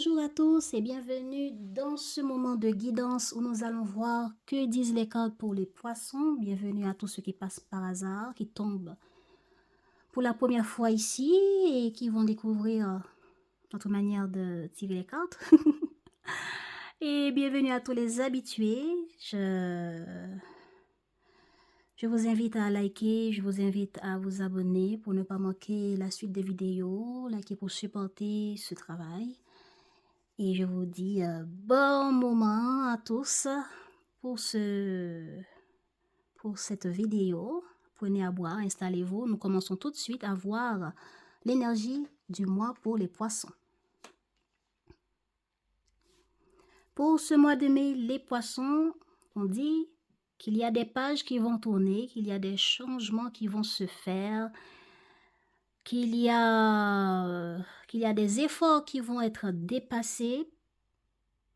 Bonjour à tous et bienvenue dans ce moment de guidance où nous allons voir que disent les cartes pour les poissons. Bienvenue à tous ceux qui passent par hasard, qui tombent pour la première fois ici et qui vont découvrir notre manière de tirer les cartes. Et bienvenue à tous les habitués. Je vous invite à liker, je vous invite à vous abonner pour ne pas manquer la suite des vidéos, liker pour supporter ce travail. Et je vous dis bon moment à tous pour cette vidéo. Prenez à boire, installez-vous. Nous commençons tout de suite à voir l'énergie du mois pour les poissons. Pour ce mois de mai, les poissons, on dit qu'il y a des pages qui vont tourner, qu'il y a des changements qui vont se faire, qu'il y a des efforts qui vont être dépassés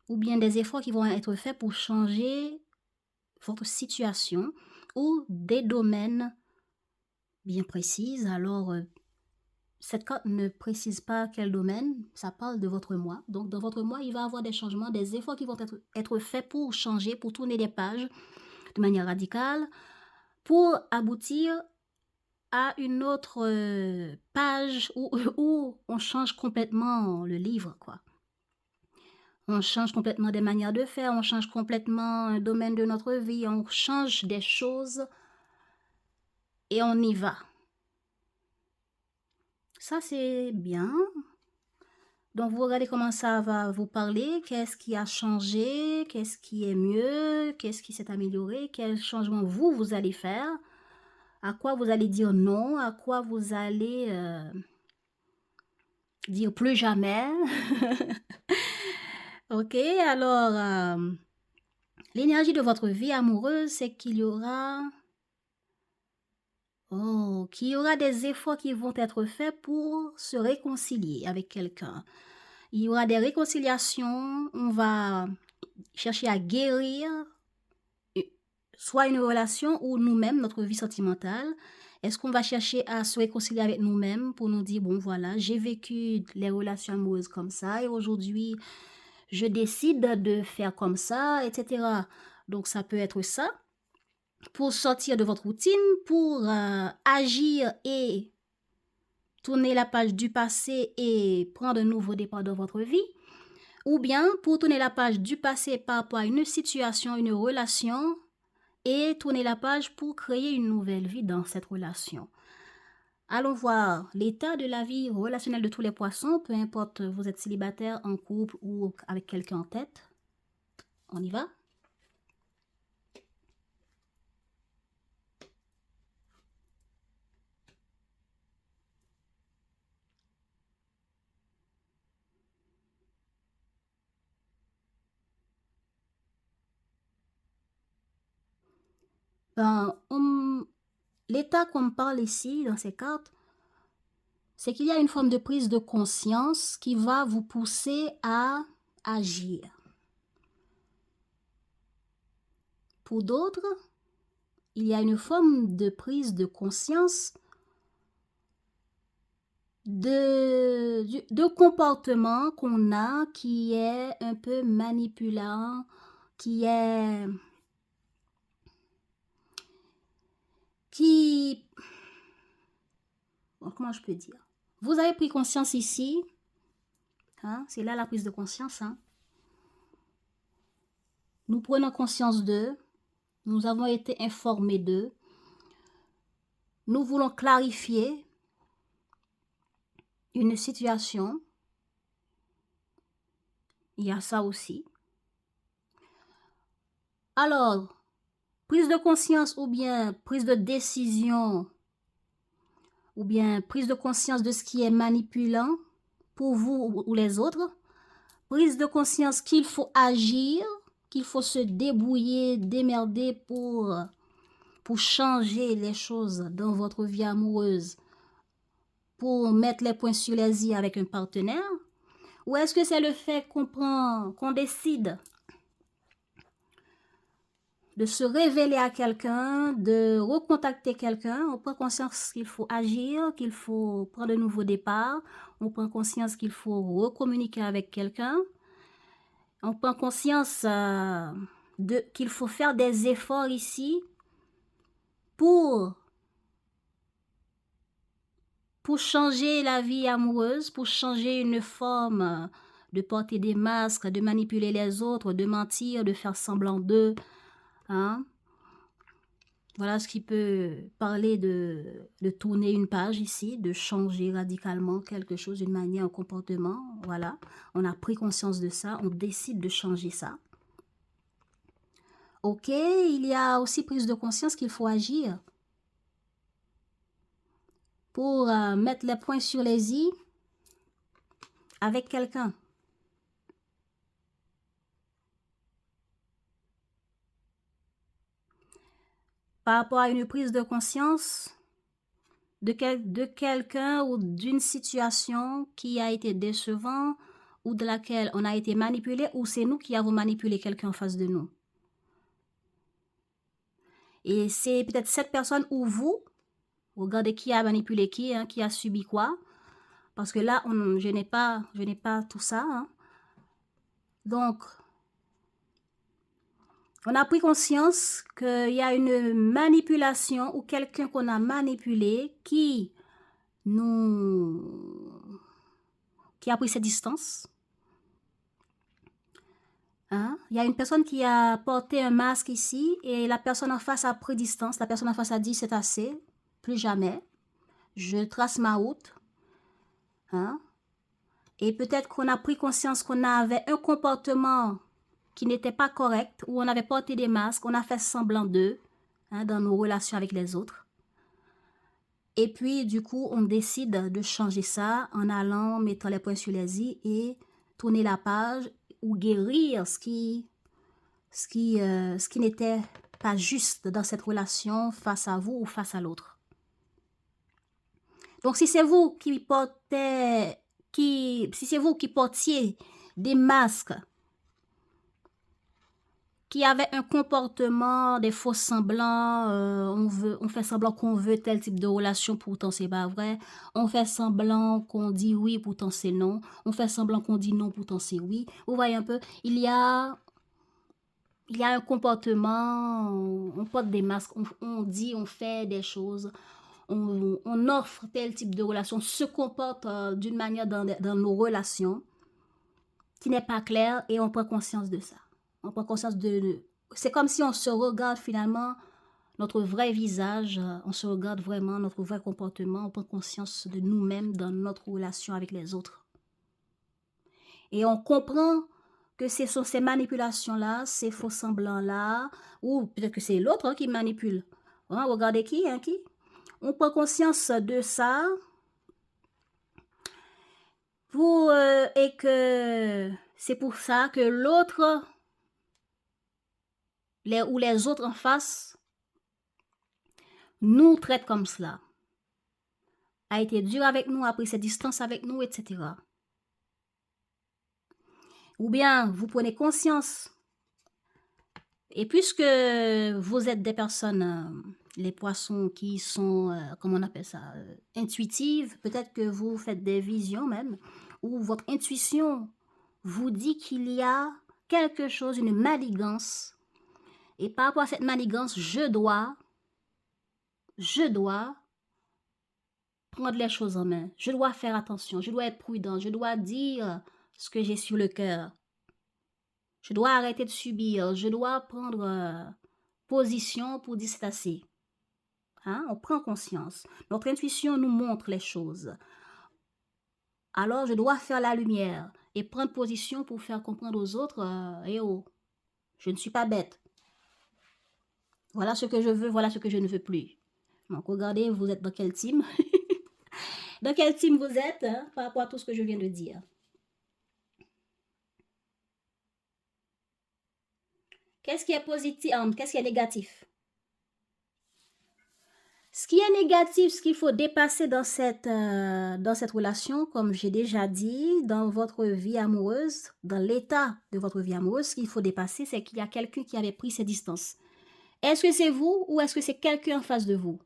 ou bien des efforts qui vont être faits pour changer votre situation ou des domaines bien précis. Alors, cette carte ne précise pas quel domaine, ça parle de votre mois. Donc, dans votre mois, il va y avoir des changements, des efforts qui vont être faits pour changer, pour tourner des pages de manière radicale, pour aboutir à une autre page où on change complètement le livre, quoi. On change complètement des manières de faire, on change complètement un domaine de notre vie, on change des choses et on y va. Ça, c'est bien. Donc, vous regardez comment ça va vous parler, qu'est-ce qui a changé, qu'est-ce qui est mieux, qu'est-ce qui s'est amélioré, quel changement vous allez faire, à quoi vous allez dire non, à quoi vous allez dire plus jamais. Ok, alors, l'énergie de votre vie amoureuse, c'est qu'il y aura... Oh, qu'il y aura des efforts qui vont être faits pour se réconcilier avec quelqu'un. Il y aura des réconciliations, on va chercher à guérir soit une relation ou nous-mêmes, notre vie sentimentale. Est-ce qu'on va chercher à se réconcilier avec nous-mêmes pour nous dire, bon voilà, j'ai vécu les relations amoureuses comme ça et aujourd'hui, je décide de faire comme ça, etc. Donc ça peut être ça. Pour sortir de votre routine, pour agir et tourner la page du passé et prendre un nouveau départ dans votre vie. Ou bien pour tourner la page du passé par rapport à une situation, une relation et tourner la page pour créer une nouvelle vie dans cette relation. Allons voir l'état de la vie relationnelle de tous les poissons, peu importe vous êtes célibataire, en couple ou avec quelqu'un en tête. On y va? L'état qu'on me parle ici dans ces cartes, c'est qu'il y a une forme de prise de conscience qui va vous pousser à agir. Pour d'autres, il y a une forme de prise de conscience de comportement qu'on a qui est un peu manipulant, comment je peux dire? Vous avez pris conscience ici, hein? C'est là la prise de conscience, hein? Nous prenons conscience d'eux, nous avons été informés d'eux, nous voulons clarifier une situation. Il y a ça aussi. Alors, prise de conscience ou bien prise de décision ou bien prise de conscience de ce qui est manipulant pour vous ou les autres. Prise de conscience qu'il faut agir, qu'il faut se débrouiller, démerder pour changer les choses dans votre vie amoureuse, pour mettre les points sur les i avec un partenaire. Ou est-ce que c'est le fait qu'on décide de se révéler à quelqu'un, de recontacter quelqu'un, on prend conscience qu'il faut agir, qu'il faut prendre un nouveau départ, on prend conscience qu'il faut recommuniquer avec quelqu'un, on prend conscience qu'il faut faire des efforts ici pour changer la vie amoureuse, pour changer une forme de porter des masques, de manipuler les autres, de mentir, de faire semblant d'eux. Hein? Voilà ce qui peut parler de tourner une page ici, de changer radicalement quelque chose, une manière, un comportement. Voilà, on a pris conscience de ça, on décide de changer ça. Ok, il y a aussi prise de conscience qu'il faut agir pour mettre les points sur les i avec quelqu'un. Par rapport à une prise de conscience de quelqu'un ou d'une situation qui a été décevante ou de laquelle on a été manipulé ou c'est nous qui avons manipulé quelqu'un en face de nous. Et c'est peut-être cette personne ou vous, regardez qui a manipulé qui, hein, qui a subi quoi. Parce que là, je n'ai pas tout ça. Hein. Donc, on a pris conscience qu'il y a une manipulation ou quelqu'un qu'on a manipulé qui a pris ses distances. Hein? Il y a une personne qui a porté un masque ici et la personne en face a pris distance. La personne en face a dit c'est assez, plus jamais. Je trace ma route. Hein? Et peut-être qu'on a pris conscience qu'on avait un comportement qui n'était pas correct, où on avait porté des masques, on a fait semblant d'eux, hein, dans nos relations avec les autres. Et puis, du coup, on décide de changer ça en allant, mettre les points sur les i et tourner la page ou guérir ce qui n'était pas juste dans cette relation face à vous ou face à l'autre. Donc, si c'est vous qui portiez des masques, qui avaient un comportement, des faux semblants, on fait semblant qu'on veut tel type de relation, pourtant c'est pas vrai. On fait semblant qu'on dit oui, pourtant c'est non. On fait semblant qu'on dit non, pourtant c'est oui. Vous voyez un peu, il y a un comportement, on porte des masques, on dit, on fait des choses, on offre tel type de relation, on se comporte d'une manière dans nos relations qui n'est pas claire et on prend conscience de ça. On prend conscience c'est comme si on se regarde finalement notre vrai visage, on se regarde vraiment notre vrai comportement, on prend conscience de nous-mêmes dans notre relation avec les autres. Et on comprend que ce sont ces manipulations-là, ces faux semblants-là, ou peut-être que c'est l'autre qui manipule. Hein, regardez qui. On prend conscience de ça et que c'est pour ça que l'autre ou les autres en face nous traitent comme cela. A été dur avec nous, a pris ses distances avec nous, etc. Ou bien vous prenez conscience. Et puisque vous êtes des personnes, les poissons qui sont, comment on appelle ça, intuitives, peut-être que vous faites des visions même, ou votre intuition vous dit qu'il y a quelque chose, une manigance. Et par rapport à cette manigance, je dois prendre les choses en main. Je dois faire attention, je dois être prudent, je dois dire ce que j'ai sur le cœur. Je dois arrêter de subir, je dois prendre position pour dire c'est assez. Hein? On prend conscience. Notre intuition nous montre les choses. Alors je dois faire la lumière et prendre position pour faire comprendre aux autres, je ne suis pas bête. Voilà ce que je veux, voilà ce que je ne veux plus. Donc regardez, vous êtes dans quel team? Dans quel team vous êtes par rapport à tout ce que je viens de dire? Qu'est-ce qui est positif, qu'est-ce qui est négatif? Ce qui est négatif, ce qu'il faut dépasser dans cette relation, comme j'ai déjà dit, dans votre vie amoureuse, dans l'état de votre vie amoureuse, ce qu'il faut dépasser, c'est qu'il y a quelqu'un qui avait pris ses distances. Est-ce que c'est vous ou est-ce que c'est quelqu'un en face de vous?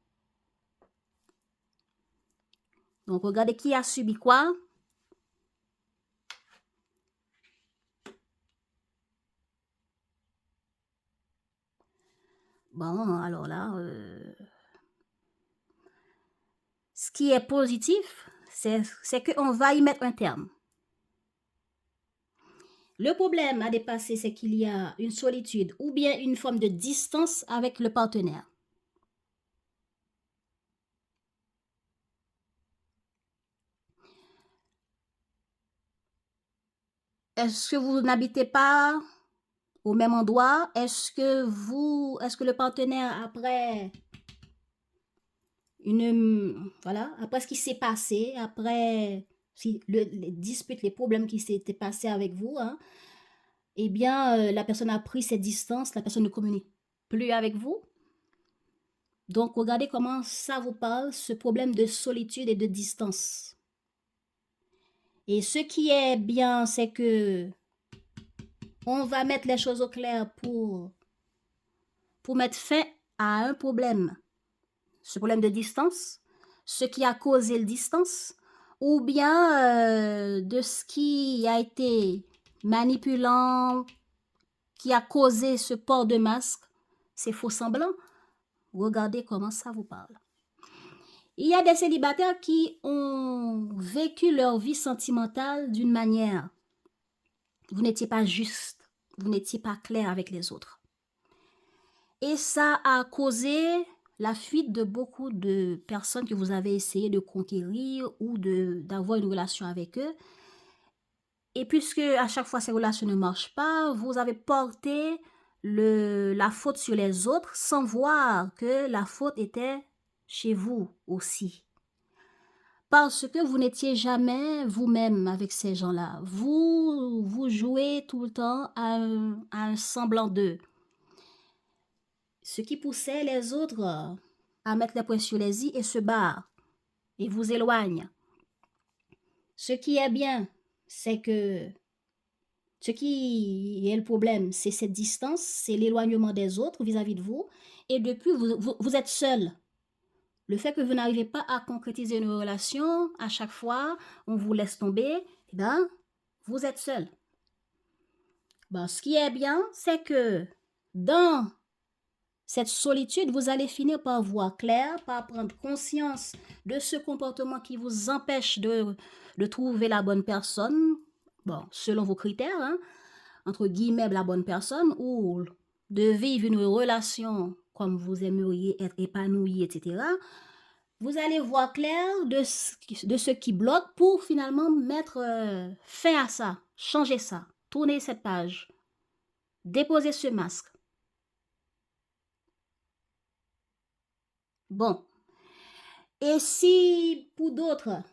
Donc, regardez qui a subi quoi. Bon, alors là, ce qui est positif, c'est qu'on va y mettre un terme. Le problème à dépasser, c'est qu'il y a une solitude ou bien une forme de distance avec le partenaire. Est-ce que vous n'habitez pas au même endroit? Est-ce que le partenaire, après après ce qui s'est passé, après les disputes, les problèmes qui s'étaient passés avec vous, hein, eh bien, la personne a pris cette distance, la personne ne communique plus avec vous. Donc, regardez comment ça vous parle, ce problème de solitude et de distance. Et ce qui est bien, c'est que on va mettre les choses au clair pour mettre fin à un problème. Ce problème de distance, ce qui a causé la distance, ou bien de ce qui a été manipulant, qui a causé ce port de masque, ces faux semblants. Regardez comment ça vous parle. Il y a des célibataires qui ont vécu leur vie sentimentale d'une manière. Vous n'étiez pas juste, vous n'étiez pas clair avec les autres. Et ça a causé la fuite de beaucoup de personnes que vous avez essayé de conquérir ou d'avoir une relation avec eux. Et puisque à chaque fois ces relations ne marchent pas, vous avez porté la faute sur les autres sans voir que la faute était chez vous aussi. Parce que vous n'étiez jamais vous-même avec ces gens-là. Vous jouez tout le temps à un semblant d'eux. Ce qui poussait les autres à mettre les poings sur les i et se barrent et vous éloignent. Ce qui est bien, c'est que ce qui est le problème, c'est cette distance, c'est l'éloignement des autres vis-à-vis de vous. Et depuis, vous êtes seul. Le fait que vous n'arrivez pas à concrétiser une relation, à chaque fois, on vous laisse tomber, eh ben, vous êtes seul. Bon, ce qui est bien, c'est que dans cette solitude, vous allez finir par voir clair, par prendre conscience de ce comportement qui vous empêche de trouver la bonne personne, bon, selon vos critères, hein, entre guillemets, la bonne personne, ou de vivre une relation comme vous aimeriez être épanoui, etc. Vous allez voir clair de ce qui bloque pour finalement mettre fin à ça, changer ça, tourner cette page, déposer ce masque. Bon. Et si pour d'autres,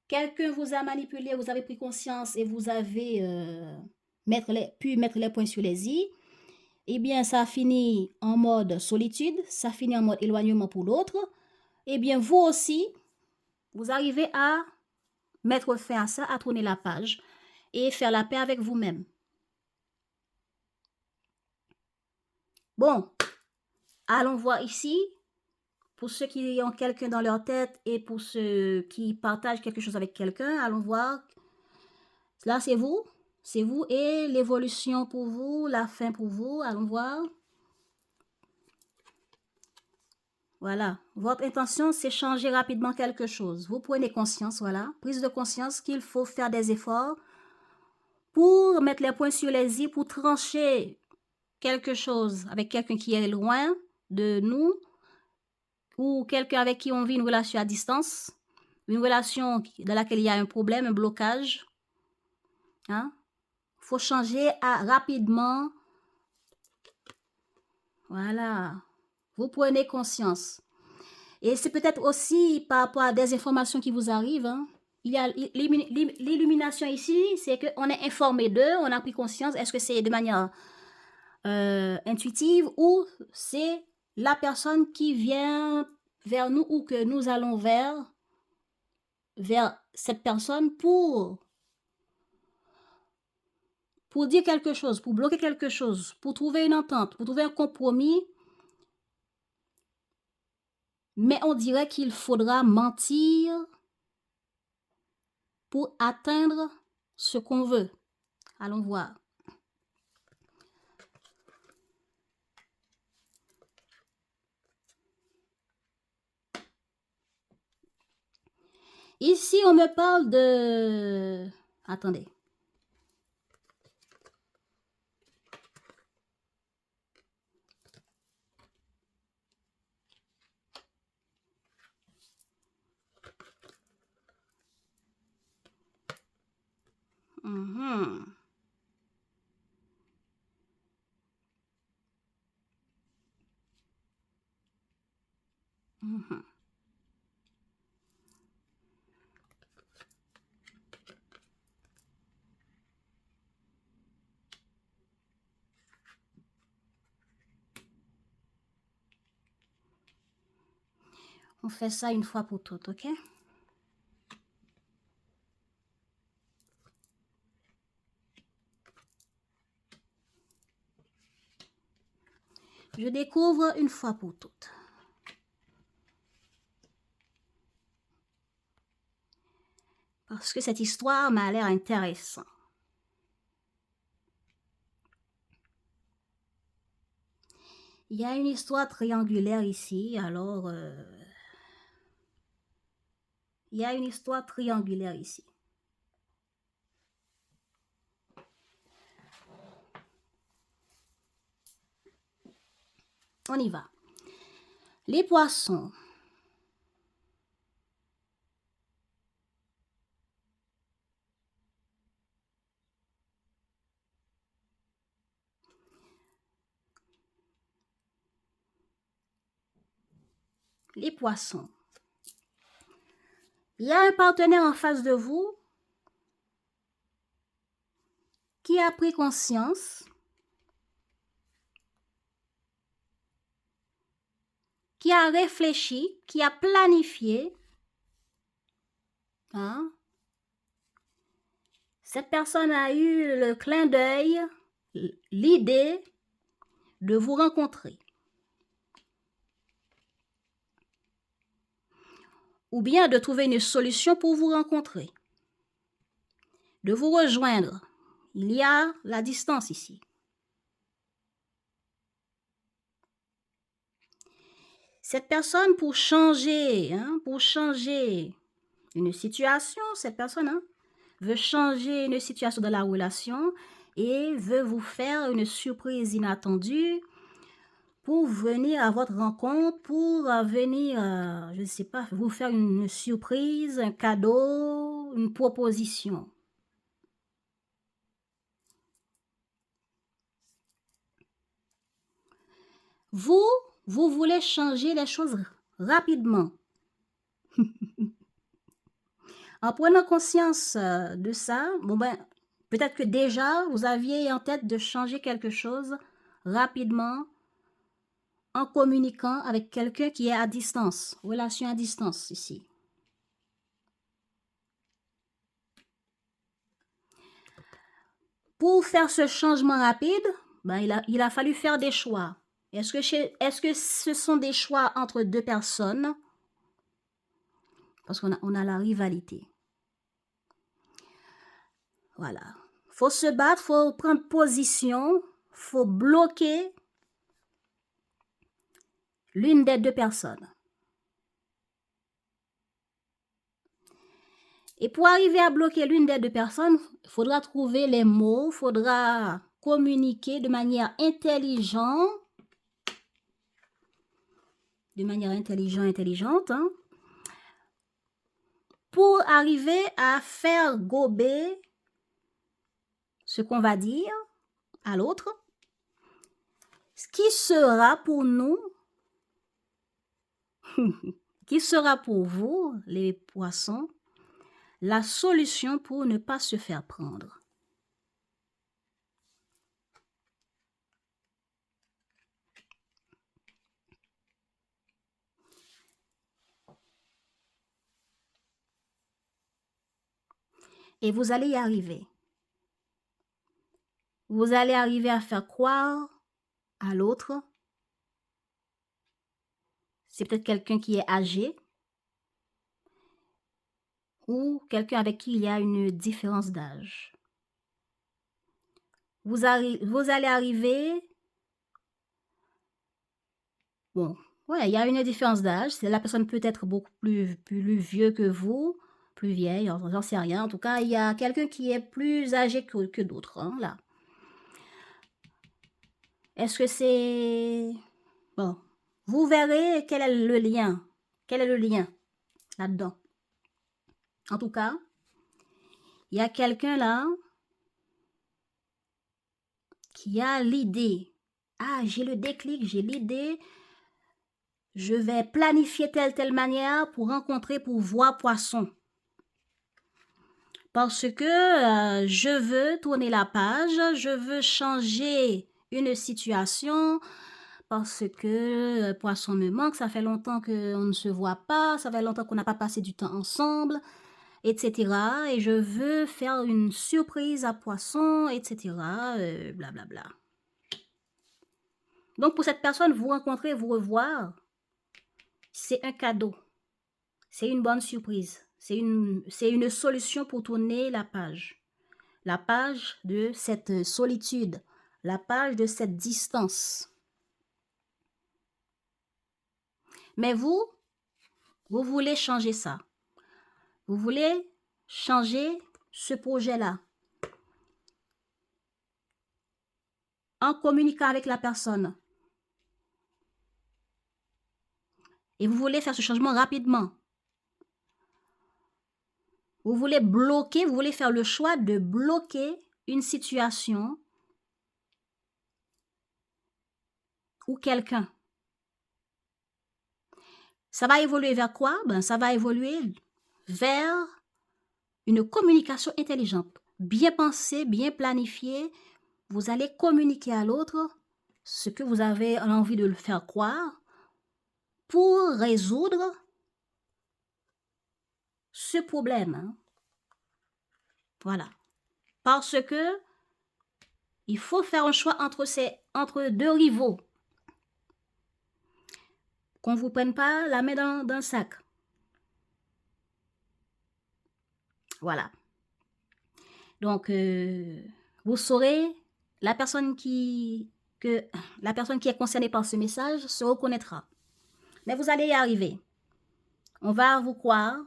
quelqu'un vous a manipulé, vous avez pris conscience et vous avez pu mettre les points sur les i, eh bien, ça finit en mode solitude, ça finit en mode éloignement pour l'autre. Eh bien, vous aussi, vous arrivez à mettre fin à ça, à tourner la page et faire la paix avec vous-même. Bon, allons voir ici. Pour ceux qui ont quelqu'un dans leur tête et pour ceux qui partagent quelque chose avec quelqu'un, allons voir. Là, c'est vous. C'est vous et l'évolution pour vous, la fin pour vous. Allons voir. Voilà. Votre intention, c'est changer rapidement quelque chose. Vous prenez conscience, voilà. Prise de conscience qu'il faut faire des efforts pour mettre les points sur les i, pour trancher quelque chose avec quelqu'un qui est loin de nous ou quelqu'un avec qui on vit une relation à distance, une relation dans laquelle il y a un problème, un blocage. Hein? Faut changer rapidement. Voilà. Vous prenez conscience. Et c'est peut-être aussi par rapport à des informations qui vous arrivent. Hein. Il y a l'illumination ici, c'est qu'on est informé d'eux, on a pris conscience. Est-ce que c'est de manière intuitive ou c'est la personne qui vient vers nous ou que nous allons vers cette personne pour pour dire quelque chose, pour bloquer quelque chose, pour trouver une entente, pour trouver un compromis, mais on dirait qu'il faudra mentir pour atteindre ce qu'on veut. Allons voir. Ici, on me parle de... Attendez. Mhm. Mhm. On fait ça une fois pour toutes, ok? Je découvre une fois pour toutes. Parce que cette histoire m'a l'air intéressante. Il y a une histoire triangulaire ici, alors... il y a une histoire triangulaire ici. On y va. Les poissons. Les poissons. Il y a un partenaire en face de vous qui a pris conscience, qui a réfléchi, qui a planifié. Hein? Cette personne a eu le clin d'œil, l'idée de vous rencontrer. Ou bien de trouver une solution pour vous rencontrer. De vous rejoindre. Il y a la distance ici. Cette personne, pour changer une situation, cette personne veut changer une situation de la relation et veut vous faire une surprise inattendue pour venir à votre rencontre, pour venir, je ne sais pas, vous faire une surprise, un cadeau, une proposition. Vous voulez changer les choses rapidement. En prenant conscience de ça, bon ben, peut-être que déjà, vous aviez en tête de changer quelque chose rapidement en communiquant avec quelqu'un qui est à distance, relation à distance ici. Pour faire ce changement rapide, ben, il a fallu faire des choix. Est-ce que ce sont des choix entre deux personnes? Parce qu'on a la rivalité. Voilà. Faut se battre, faut prendre position, faut bloquer l'une des deux personnes. Et pour arriver à bloquer l'une des deux personnes, il faudra trouver les mots, il faudra communiquer de manière intelligente, intelligente, pour arriver à faire gober ce qu'on va dire à l'autre, ce qui sera pour nous, qui sera pour vous, les poissons, la solution pour ne pas se faire prendre. Et vous allez y arriver. Vous allez arriver à faire croire à l'autre. C'est peut-être quelqu'un qui est âgé ou quelqu'un avec qui il y a une différence d'âge. Vous allez arriver... Bon, ouais, il y a une différence d'âge. La personne peut être beaucoup plus vieux que vous, plus vieille, j'en sais rien. En tout cas, il y a quelqu'un qui est plus âgé que d'autres, hein, là. Est-ce que c'est... Bon, vous verrez quel est le lien. Quel est le lien là-dedans? En tout cas, il y a quelqu'un là qui a l'idée. Ah, j'ai le déclic, j'ai l'idée. Je vais planifier telle manière pour rencontrer, pour voir poisson. Parce que je veux tourner la page, je veux changer une situation, parce que poisson me manque, ça fait longtemps qu'on ne se voit pas, ça fait longtemps qu'on n'a pas passé du temps ensemble, etc. Et je veux faire une surprise à poisson, etc. Blablabla. Donc pour cette personne, vous rencontrer, vous revoir, c'est un cadeau. C'est une bonne surprise. C'est une solution pour tourner la page. La page de cette solitude. La page de cette distance. Mais vous voulez changer ça. Vous voulez changer ce projet-là. En communiquant avec la personne. Et vous voulez faire ce changement rapidement. Vous voulez bloquer, vous voulez faire le choix de bloquer une situation ou quelqu'un. Ça va évoluer vers quoi? Ben, ça va évoluer vers une communication intelligente. Bien pensée, bien planifiée. Vous allez communiquer à l'autre ce que vous avez envie de le faire croire pour résoudre ce problème. Hein. Voilà. Parce que il faut faire un choix entre deux rivaux. Qu'on ne vous prenne pas la main dans le sac. Voilà. Donc, vous saurez, la personne qui est concernée par ce message se reconnaîtra. Mais vous allez y arriver. On va vous croire.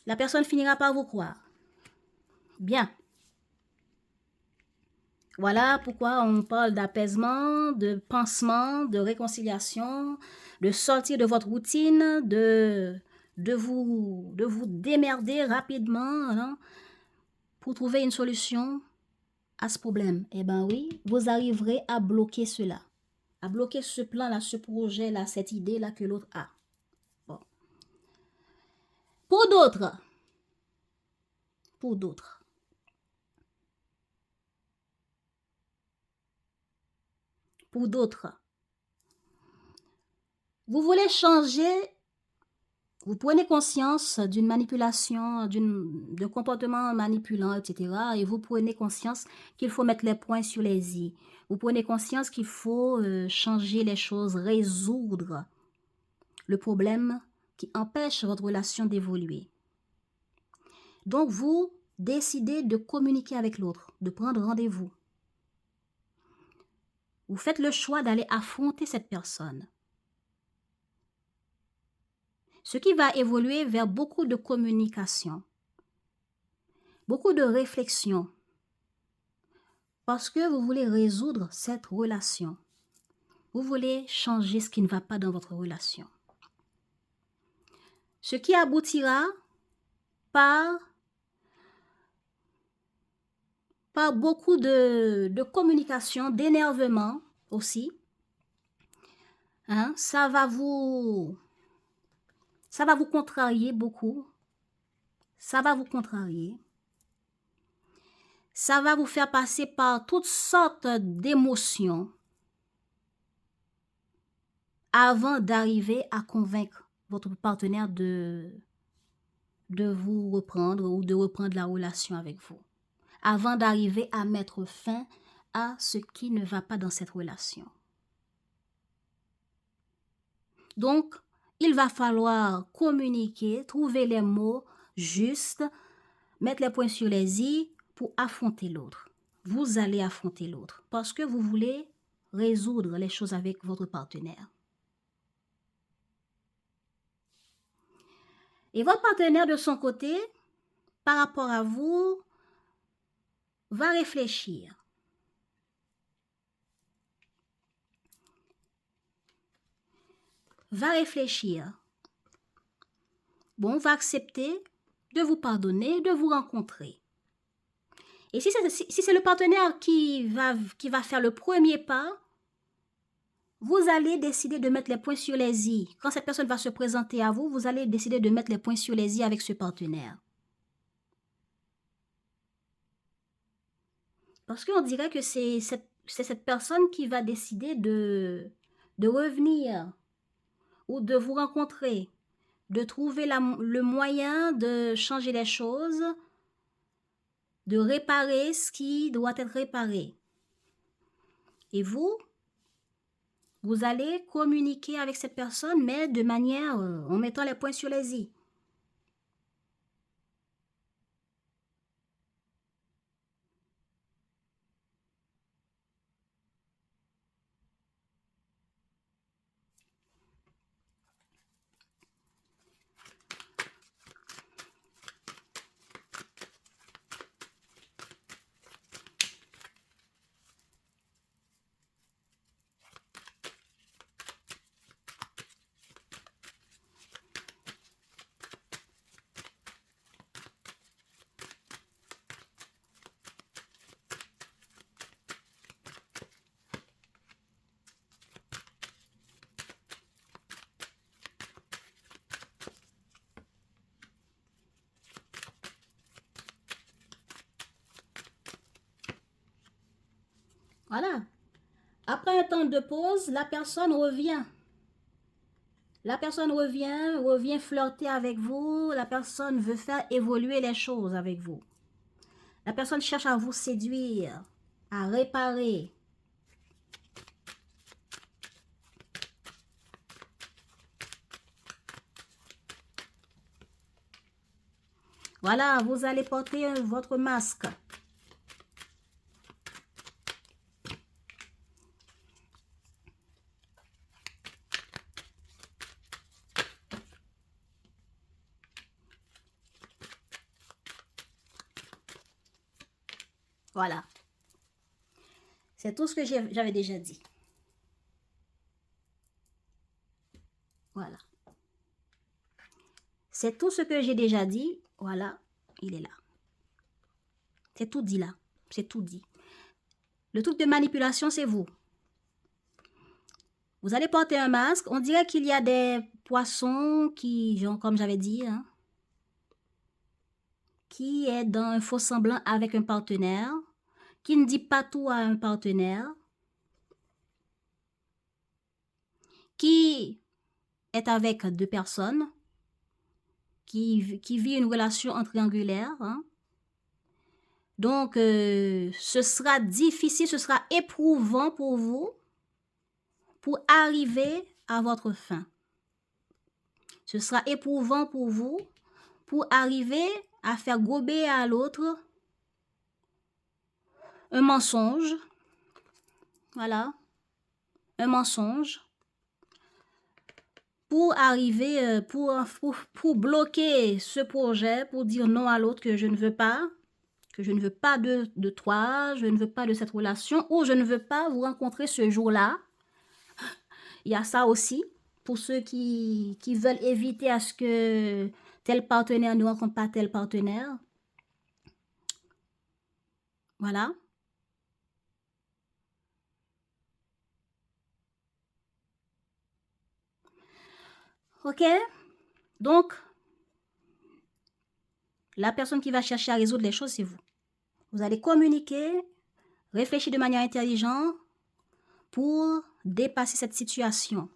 La personne finira par vous croire. Bien. Voilà pourquoi on parle d'apaisement, de pansement, de réconciliation, de sortir de votre routine, de vous démerder rapidement hein, pour trouver une solution à ce problème. Eh bien oui, vous arriverez à bloquer cela, à bloquer ce plan-là, ce projet-là, cette idée-là que l'autre a. Bon. Pour d'autres, vous voulez changer, vous prenez conscience d'une manipulation, de comportement manipulant, etc. Et vous prenez conscience qu'il faut mettre les points sur les i. Vous prenez conscience qu'il faut changer les choses, résoudre le problème qui empêche votre relation d'évoluer. Donc, vous décidez de communiquer avec l'autre, de prendre rendez-vous. Vous faites le choix d'aller affronter cette personne. Ce qui va évoluer vers beaucoup de communication, beaucoup de réflexion, parce que vous voulez résoudre cette relation. Vous voulez changer ce qui ne va pas dans votre relation. Ce qui aboutira par beaucoup de communication, d'énervement aussi. Hein, ça va vous contrarier beaucoup. Ça va vous contrarier. Ça va vous faire passer par toutes sortes d'émotions avant d'arriver à convaincre votre partenaire de vous reprendre ou de reprendre la relation avec vous. avant d'arriver à mettre fin à ce qui ne va pas dans cette relation. Donc, il va falloir communiquer, trouver les mots justes, mettre les points sur les i pour affronter l'autre. Vous allez affronter l'autre parce que vous voulez résoudre les choses avec votre partenaire. Et votre partenaire de son côté, par rapport à vous, va réfléchir. Va réfléchir. Bon, va accepter de vous pardonner, de vous rencontrer. Et si c'est le partenaire qui va faire le premier pas, vous allez décider de mettre les points sur les i. Quand cette personne va se présenter à vous, vous allez décider de mettre les points sur les i avec ce partenaire. Parce qu'on dirait que c'est cette personne qui va décider de revenir ou de vous rencontrer, de trouver le moyen de changer les choses, de réparer ce qui doit être réparé. Et vous allez communiquer avec cette personne, mais de manière, en mettant les points sur les i. Voilà. Après un temps de pause, la personne revient. La personne revient flirter avec vous. La personne veut faire évoluer les choses avec vous. La personne cherche à vous séduire, à réparer. Voilà, vous allez porter votre masque. Voilà. C'est tout ce que j'avais déjà dit. Voilà. C'est tout ce que j'ai déjà dit. Voilà, il est là. C'est tout dit là. C'est tout dit. Le truc de manipulation, c'est vous. Vous allez porter un masque. On dirait qu'il y a des poissons qui, genre, comme j'avais dit, hein, qui est dans un faux semblant avec un partenaire, qui ne dit pas tout à un partenaire, qui est avec deux personnes, qui vit une relation triangulaire. Hein. Donc, ce sera difficile, ce sera éprouvant pour vous pour arriver à votre fin. Ce sera éprouvant pour vous pour arriver à faire gober à l'autre un mensonge. Voilà, un mensonge. Pour arriver, pour bloquer ce projet, pour dire non à l'autre que je ne veux pas de toi, je ne veux pas de cette relation, ou je ne veux pas vous rencontrer ce jour-là. Il y a ça aussi, pour ceux qui veulent éviter à ce que tel partenaire ne rencontre pas tel partenaire. Voilà. Ok? Donc, la personne qui va chercher à résoudre les choses, c'est vous. Vous allez communiquer, réfléchir de manière intelligente pour dépasser cette situation.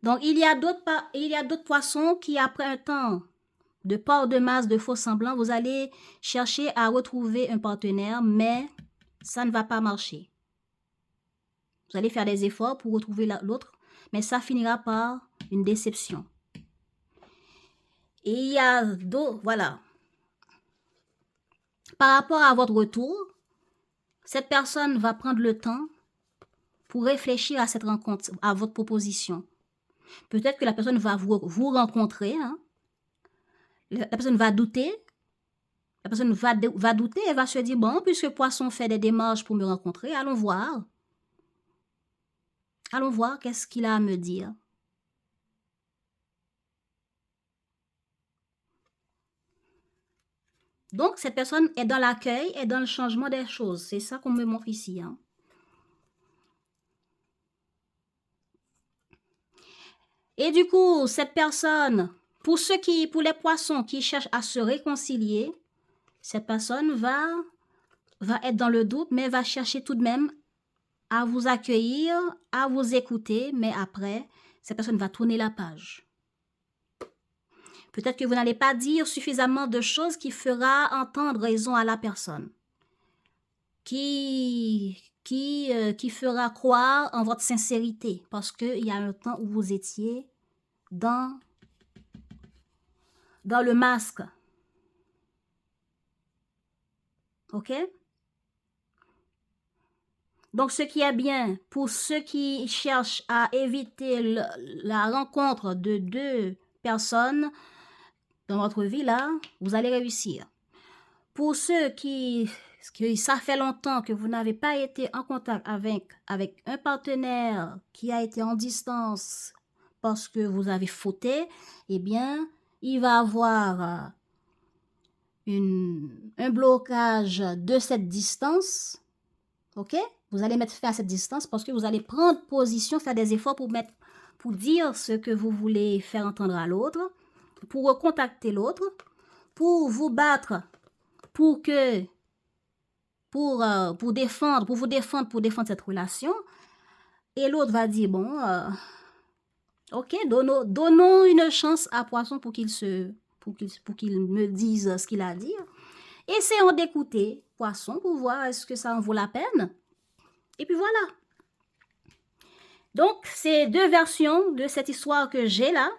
Donc, il y a d'autres poissons qui, après un temps de port de masse, de faux semblants, vous allez chercher à retrouver un partenaire, mais ça ne va pas marcher. Vous allez faire des efforts pour retrouver l'autre, mais ça finira par une déception. Et il y a d'autres, voilà. Par rapport à votre retour, cette personne va prendre le temps pour réfléchir à cette rencontre, à votre proposition. Peut-être que la personne va vous rencontrer, hein. La personne va douter. La personne va douter et va se dire, bon, puisque Poisson fait des démarches pour me rencontrer, allons voir. Allons voir qu'est-ce qu'il a à me dire. Donc, cette personne est dans l'accueil et dans le changement des choses. C'est ça qu'on me montre ici, hein. Et du coup, cette personne, pour les poissons qui cherchent à se réconcilier, cette personne va être dans le doute, mais va chercher tout de même à vous accueillir, à vous écouter, mais après, cette personne va tourner la page. Peut-être que vous n'allez pas dire suffisamment de choses qui fera entendre raison à la personne, qui fera croire en votre sincérité, parce qu'il y a un temps où vous étiez dans le masque. OK? Donc, ce qui est bien, pour ceux qui cherchent à éviter la rencontre de deux personnes dans votre vie, là, vous allez réussir. Pour ceux qui ça fait longtemps que vous n'avez pas été en contact avec un partenaire qui a été en distance parce que vous avez fauté, eh bien, il va avoir un blocage de cette distance. OK? Vous allez mettre fin à cette distance parce que vous allez prendre position, faire des efforts pour dire ce que vous voulez faire entendre à l'autre, pour recontacter l'autre, pour vous battre, pour vous défendre cette relation. Et l'autre va dire, bon, OK, donnons une chance à Poisson pour qu'il me dise ce qu'il a à dire. Essayons d'écouter Poisson pour voir est-ce que ça en vaut la peine. Et puis voilà. Donc, c'est deux versions de cette histoire que j'ai là.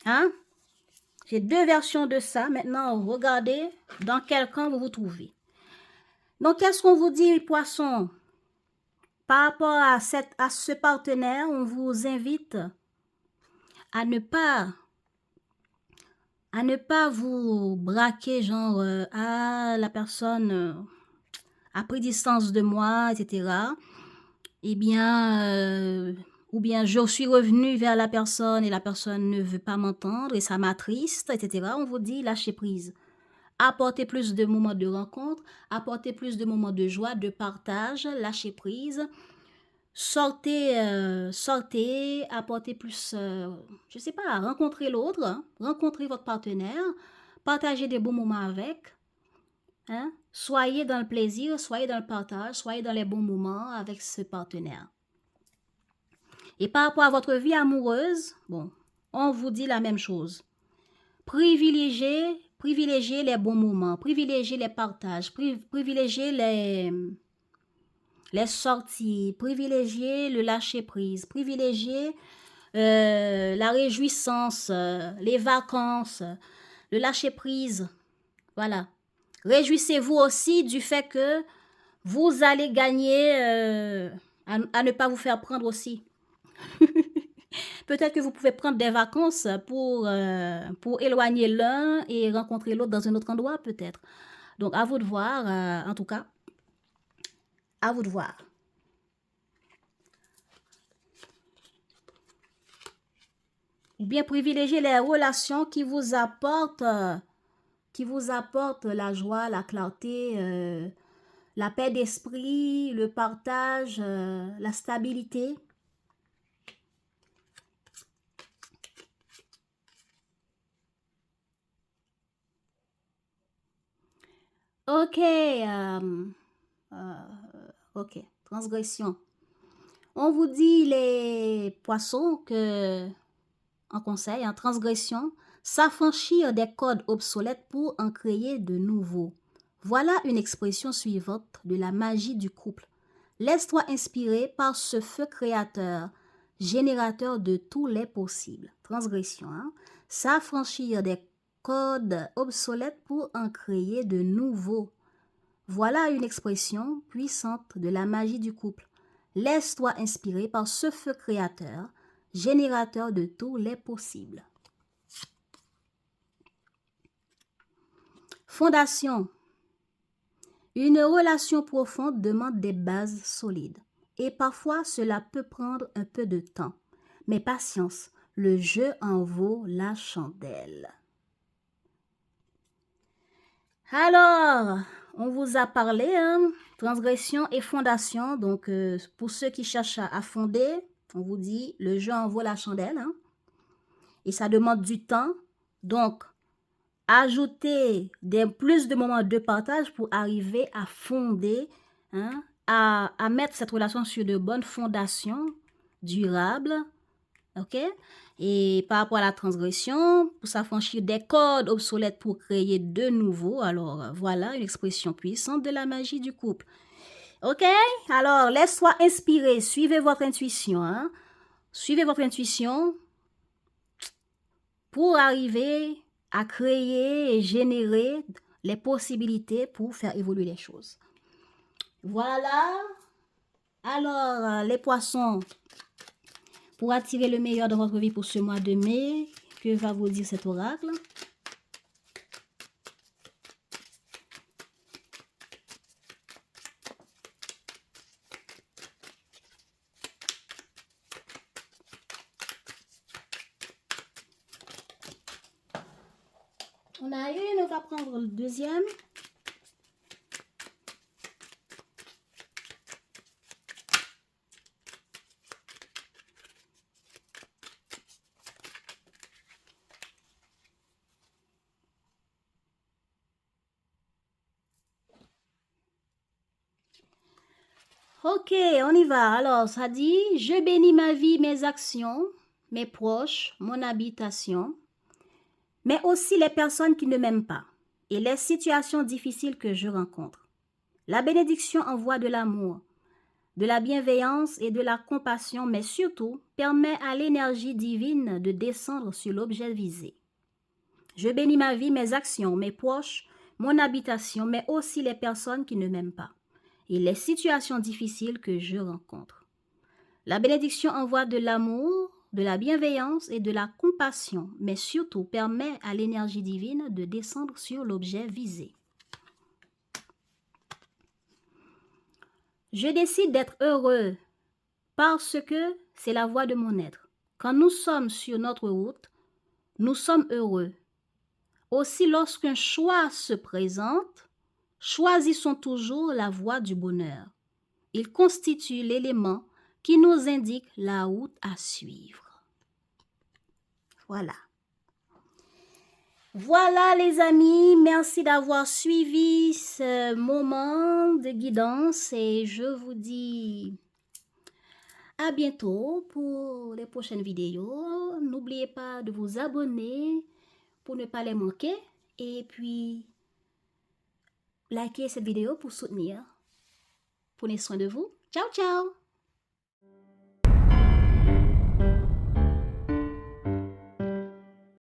Hein? J'ai deux versions de ça. Maintenant, regardez dans quel camp vous vous trouvez. Donc, qu'est-ce qu'on vous dit, Poisson? Par rapport à ce partenaire, on vous invite à ne pas vous braquer, genre, la personne a pris distance de moi, etc. Eh bien, ou bien je suis revenu vers la personne et la personne ne veut pas m'entendre et ça m'attriste, etc. On vous dit lâcher prise. Apportez plus de moments de rencontre, apportez plus de moments de joie, de partage, lâcher prise. Sortez, apportez plus, je sais pas, rencontrez l'autre, hein, rencontrez votre partenaire, partagez des bons moments avec, hein, soyez dans le plaisir, soyez dans le partage, soyez dans les bons moments avec ce partenaire. Et par rapport à votre vie amoureuse, bon, on vous dit la même chose. Privilégiez les bons moments, privilégiez les partages, privilégiez les sorties, privilégiez le lâcher-prise, privilégiez la réjouissance, les vacances, le lâcher-prise. Voilà. Réjouissez-vous aussi du fait que vous allez gagner à ne pas vous faire prendre aussi. Peut-être que vous pouvez prendre des vacances pour éloigner l'un et rencontrer l'autre dans un autre endroit, peut-être. Donc, à vous de voir, en tout cas. À vous de voir. Ou bien privilégier les relations qui vous apportent la joie, la clarté, la paix d'esprit, le partage, la stabilité. Ok, ok, transgression. On vous dit les poissons que, en conseil, en transgression, s'affranchir des codes obsolètes pour en créer de nouveaux. Voilà une expression suivante de la magie du couple. Laisse-toi inspirer par ce feu créateur, générateur de tous les possibles. Transgression, hein? S'affranchir des codes obsolètes pour en créer de nouveaux. Voilà une expression puissante de la magie du couple. Laisse-toi inspirer par ce feu créateur, générateur de tous les possibles. Fondation. Une relation profonde demande des bases solides. Et parfois, cela peut prendre un peu de temps. Mais patience, le jeu en vaut la chandelle. Alors, on vous a parlé, hein, transgression et fondation. Donc, pour ceux qui cherchent à fonder, on vous dit, le jeu en vaut la chandelle. Hein, et ça demande du temps. Donc, ajoutez plus de moments de partage pour arriver à fonder, hein, à mettre cette relation sur de bonnes fondations durables. OK? Et par rapport à la transgression, pour s'affranchir des codes obsolètes pour créer de nouveaux, alors voilà une expression puissante de la magie du couple. OK? Alors, laisse-toi inspirer, suivez votre intuition. Hein? Suivez votre intuition pour arriver à créer et générer les possibilités pour faire évoluer les choses. Voilà. Alors, les poissons, pour attirer le meilleur de votre vie pour ce mois de mai, que va vous dire cet oracle? On a une, on va prendre le deuxième. Ok, on y va. Alors, ça dit, je bénis ma vie, mes actions, mes proches, mon habitation, mais aussi les personnes qui ne m'aiment pas et les situations difficiles que je rencontre. La bénédiction envoie de l'amour, de la bienveillance et de la compassion, mais surtout permet à l'énergie divine de descendre sur l'objet visé. Je bénis ma vie, mes actions, mes proches, mon habitation, mais aussi les personnes qui ne m'aiment pas et les situations difficiles que je rencontre. La bénédiction envoie de l'amour, de la bienveillance et de la compassion, mais surtout permet à l'énergie divine de descendre sur l'objet visé. Je décide d'être heureux parce que c'est la voie de mon être. Quand nous sommes sur notre route, nous sommes heureux. Aussi, lorsqu'un choix se présente, choisissons toujours la voie du bonheur. Il constitue l'élément qui nous indique la route à suivre. Voilà. Voilà les amis, merci d'avoir suivi ce moment de guidance et je vous dis à bientôt pour les prochaines vidéos. N'oubliez pas de vous abonner pour ne pas les manquer et puis likez cette vidéo pour soutenir. Prenez soin de vous. Ciao, ciao!